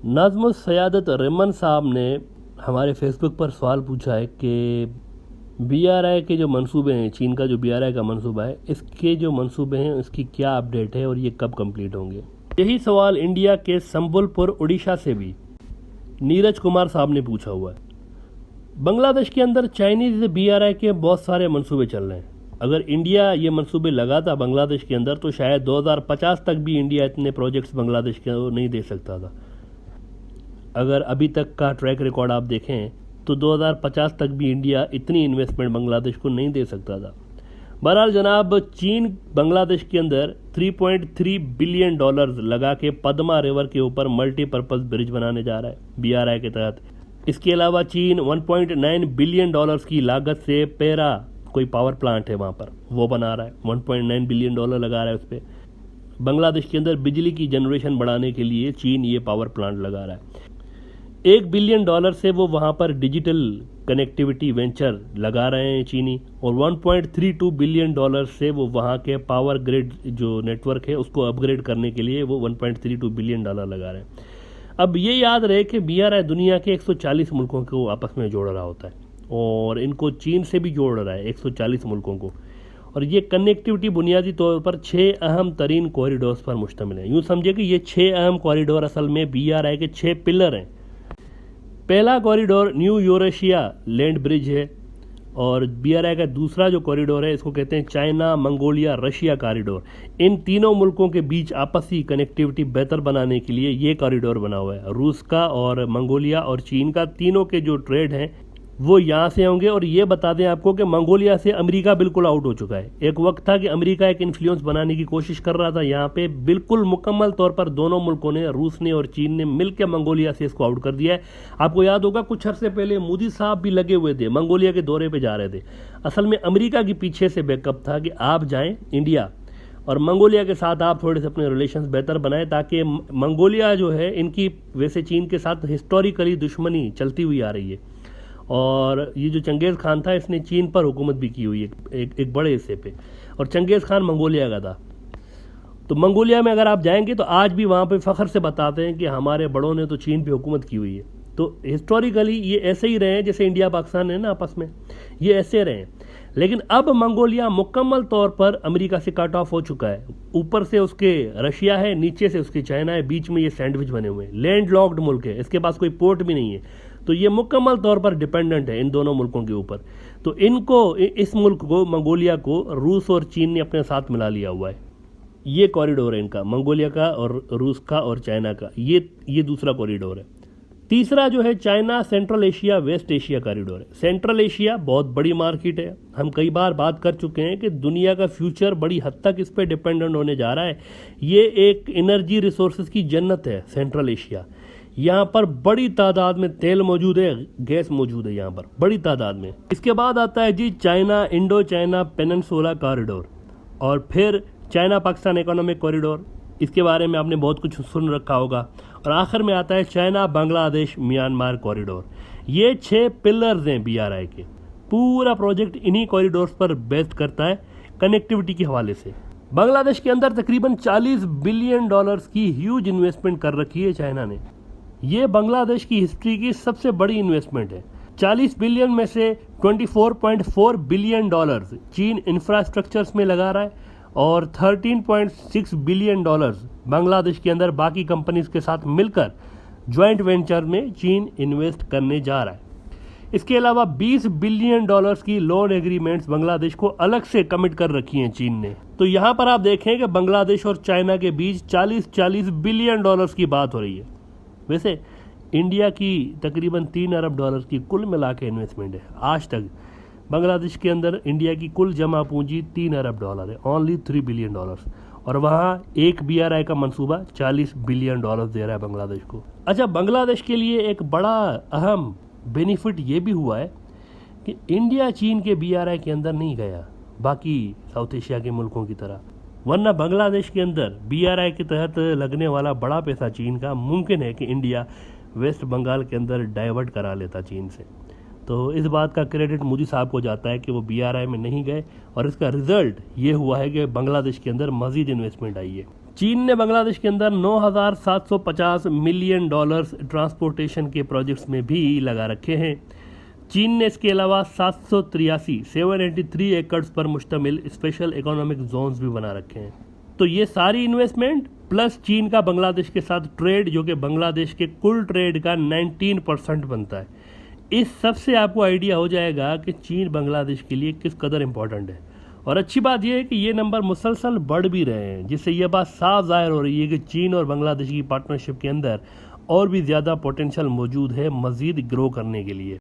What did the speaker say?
नाज़मुस सयादत Ramon साहब ने हमारे फेसबुक पर सवाल पूछा है कि बीआरआई के जो मंसूबे हैं, चीन का जो बीआरआई का मंसूबा है, इसके जो मंसूबे हैं इसकी क्या अपडेट है और ये कब कंप्लीट होंगे। यही सवाल इंडिया के संबलपुर उड़ीसा से भी नीरज कुमार साहब ने पूछा हुआ है। बांग्लादेश के अंदर चाइनीज़ बीआरआई के बहुत सारे मंसूबे चल रहे हैं। अगर इंडिया ये मंसूबे लगाता बांग्लादेश के अंदर तो शायद 2050 तक भी इंडिया इतने प्रोजेक्ट्स बांग्लादेश को नहीं दे सकता था। अगर अभी तक का ट्रैक रिकॉर्ड आप देखें तो 2050 तक भी इंडिया इतनी इन्वेस्टमेंट बांग्लादेश को नहीं दे सकता था। बहरहाल जनाब, चीन बांग्लादेश के अंदर 3.3 बिलियन डॉलर्स लगा के पद्मा रिवर के ऊपर मल्टीपर्पज़ ब्रिज बनाने जा रहा है बीआरआई के तहत। इसके अलावा चीन 1.9 बिलियन डॉलर्स की लागत से पेरा कोई पावर प्लांट है वहाँ पर, वो बना रहा है। 1.9 बिलियन डॉलर लगा रहा है उस पर। बांग्लादेश के अंदर बिजली की जनरेशन बढ़ाने के लिए चीन ये पावर प्लांट लगा रहा है। 1 बिलियन डॉलर से वो वहाँ पर डिजिटल कनेक्टिविटी वेंचर लगा रहे हैं चीनी, और 1.32 बिलियन डॉलर से वो वहाँ के पावर ग्रिड जो नेटवर्क है उसको अपग्रेड करने के लिए वो 1.32 बिलियन डॉलर लगा रहे हैं। अब ये याद रहे कि बीआरआई दुनिया के 140 मुल्कों को आपस में जोड़ रहा होता है और इनको चीन से भी जोड़ रहा है 140 मुल्कों को। और ये कनेक्टिविटी बुनियादी तौर पर 6 अहम तरीन कॉरिडोर्स पर मुश्तमिल है। यूँ समझे कि ये 6 अहम कॉरिडोर असल में बीआरआई के 6 पिलर हैं। पहला corridor new Eurasia land bridge है, और बीआरआई का दूसरा जो कॉरिडोर है इसको कहते हैं चाइना मंगोलिया रशिया कॉरिडोर। इन तीनों मुल्कों के बीच आपसी कनेक्टिविटी बेहतर बनाने के लिए ये कॉरिडोर बना हुआ है। रूस का और मंगोलिया और चीन का तीनों के जो ट्रेड हैं वो यहाँ से होंगे। और ये बता दें आपको कि मंगोलिया से अमेरिका बिल्कुल आउट हो चुका है। एक वक्त था कि अमेरिका एक इन्फ्लुएंस बनाने की कोशिश कर रहा था यहाँ पे, बिल्कुल मुकम्मल तौर पर दोनों मुल्कों ने, रूस ने और चीन ने मिलकर मंगोलिया से इसको आउट कर दिया है। आपको याद होगा कुछ अरसे पहले मोदी साहब भी लगे हुए थे, मंगोलिया के दौरे पर जा रहे थे। असल में अमेरिका के पीछे से बैकअप था कि आप जाएँ इंडिया और मंगोलिया के साथ आप थोड़े से अपने रिलेशंस बेहतर बनाएं, ताकि मंगोलिया जो है इनकी वैसे चीन के साथ हिस्टोरिकली दुश्मनी चलती हुई आ रही है। और ये जो चंगेज़ खान था इसने चीन पर हुकूमत भी की हुई है एक बड़े हिस्से पे, और चंगेज़ खान मंगोलिया का था। तो मंगोलिया में अगर आप जाएंगे तो आज भी वहाँ पे फ़ख्र से बताते हैं कि हमारे बड़ों ने तो चीन पे हुकूमत की हुई है। तो हिस्टोरिकली ये ऐसे ही रहे हैं जैसे इंडिया पाकिस्तान है ना आपस में, ये ऐसे रहे हैं। लेकिन अब मंगोलिया मुकम्मल तौर पर अमेरिका से कट ऑफ हो चुका है। ऊपर से उसके रशिया है, नीचे से उसकी चाइना है, बीच में ये सैंडविच बने हुए हैं। लैंड लॉक्ड मुल्क है, इसके पास कोई पोर्ट भी नहीं है। तो ये मुकम्मल तौर पर डिपेंडेंट है इन दोनों मुल्कों के ऊपर। तो इनको, इस मुल्क को, मंगोलिया को रूस और चीन ने अपने साथ मिला लिया हुआ है। ये कॉरिडोर है इनका, मंगोलिया का और रूस का और चाइना का। ये दूसरा कॉरिडोर है। तीसरा जो है China Central Asia West Asia corridor है। सेंट्रल एशिया बहुत बड़ी मार्केट है, हम कई बार बात कर चुके हैं कि दुनिया का फ्यूचर बड़ी हद तक इस पर डिपेंडेंट होने जा रहा है। ये एक एनर्जी रिसोर्सेज की जन्नत है सेंट्रल एशिया। यहाँ पर बड़ी तादाद में तेल मौजूद है, गैस मौजूद है यहाँ पर बड़ी तादाद में। इसके बाद आता है जी China Indo China peninsula corridor, और फिर चाइना पाकिस्तान इकोनॉमिक कॉरिडोर, इसके बारे में आपने बहुत कुछ सुन रखा होगा। और आखिर में आता है चाइना बांग्लादेश म्यांमार कॉरिडोर। ये 6 पिलर्स हैं बीआरआई के। पूरा प्रोजेक्ट इन्हीं कॉरिडोर्स पर बेस्ड करता है कनेक्टिविटी के हवाले से। बांग्लादेश के अंदर तकरीबन 40 बिलियन डॉलर्स की ह्यूज इन्वेस्टमेंट कर रखी है चाइना ने। ये बांग्लादेश की हिस्ट्री की सबसे बड़ी इन्वेस्टमेंट है। 40 बिलियन में से 24.4 बिलियन डॉलर्स चीन इंफ्रास्ट्रक्चर्स में लगा रहा है, और 13.6 बिलियन डॉलर्स बांग्लादेश के अंदर बाकी कंपनीज के साथ मिलकर ज्वाइंट वेंचर में चीन इन्वेस्ट करने जा रहा है। इसके अलावा 20 बिलियन डॉलर्स की लोन एग्रीमेंट्स बांग्लादेश को अलग से कमिट कर रखी हैं चीन ने। तो यहाँ पर आप देखें कि बांग्लादेश और चाइना के बीच 40 बिलियन डॉलर्स की बात हो रही है। वैसे इंडिया की तकरीबन 3 अरब डॉलर की कुल मिला के इन्वेस्टमेंट है आज तक। बांग्लादेश के अंदर इंडिया की कुल जमा पूंजी 3 अरब डॉलर है, ओनली 3 बिलियन डॉलर्स। और वहाँ एक बीआरआई का मंसूबा 40 बिलियन डॉलर दे रहा है बांग्लादेश को। अच्छा, बांग्लादेश के लिए एक बड़ा अहम बेनिफिट ये भी हुआ है कि इंडिया चीन के बीआरआई के अंदर नहीं गया बाकी साउथ एशिया के मुल्कों की तरह। वरना बांग्लादेश के अंदर बीआरआई के तहत लगने वाला बड़ा पैसा चीन का मुमकिन है कि इंडिया वेस्ट बंगाल के अंदर डाइवर्ट करा लेता चीन से। तो इस बात का क्रेडिट मोदी साहब को जाता है कि वो बीआरआई में नहीं गए, और इसका रिजल्ट ये हुआ है कि बांग्लादेश के अंदर मज़ीद इन्वेस्टमेंट आई है। चीन ने बांग्लादेश के अंदर 9,750 मिलियन डॉलर्स ट्रांसपोर्टेशन के प्रोजेक्ट्स में भी लगा रखे हैं। चीन ने इसके अलावा 783 एकड़ पर मुश्तमिल स्पेशल इकोनॉमिक जोन्स भी बना रखे हैं। तो ये सारी इन्वेस्टमेंट प्लस चीन का बांग्लादेश के साथ ट्रेड, जो कि बांग्लादेश के कुल ट्रेड का 19% बनता है, इस सब से आपको आइडिया हो जाएगा कि चीन बांग्लादेश के लिए किस कदर इम्पोर्टेंट है। और अच्छी बात यह है कि ये नंबर मुसलसल बढ़ भी रहे हैं, जिससे यह बात साफ जाहिर हो रही है कि चीन और बांग्लादेश की पार्टनरशिप के अंदर और भी ज़्यादा पोटेंशियल मौजूद है मज़ीद ग्रो करने के लिए।